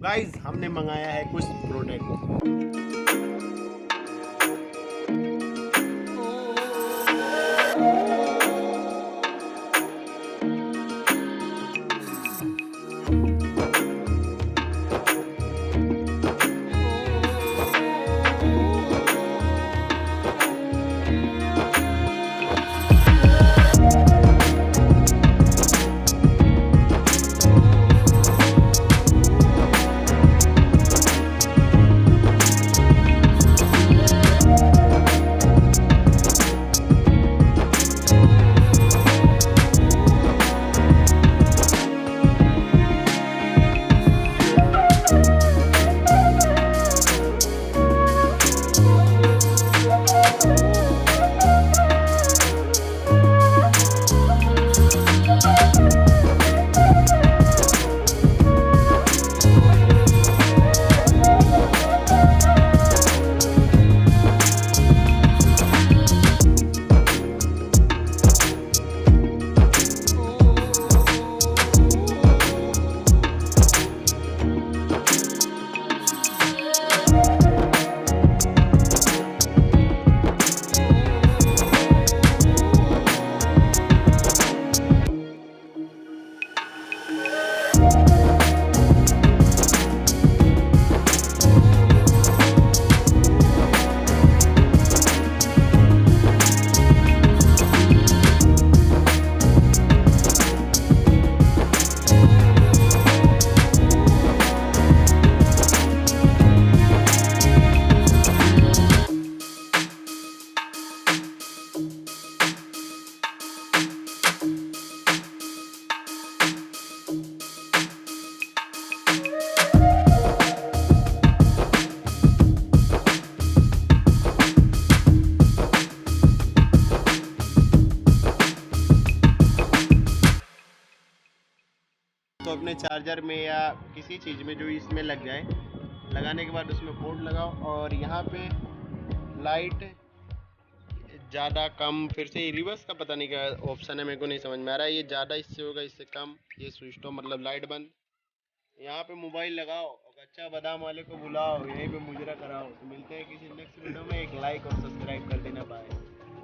Guys हमने मंगाया है कुछ प्रोडक्ट। तो अपने चार्जर में या किसी चीज़ में जो इसमें लग जाए, लगाने के बाद उसमें पोर्ट लगाओ और यहाँ पे लाइट ज़्यादा कम, फिर से रिवर्स का पता नहीं क्या ऑप्शन है, मेरे को नहीं समझ में आ रहा है। ये ज़्यादा इससे होगा, इससे कम, ये स्विच ऑफ मतलब लाइट बंद। यहाँ पे मोबाइल लगाओ और कच्चा बादाम वाले को बुलाओ, यहीं पे मुजरा कराओ। तो मिलते हैं किसी नेक्स्ट वीडियो में। एक लाइक और सब्सक्राइब कर देना। बाय।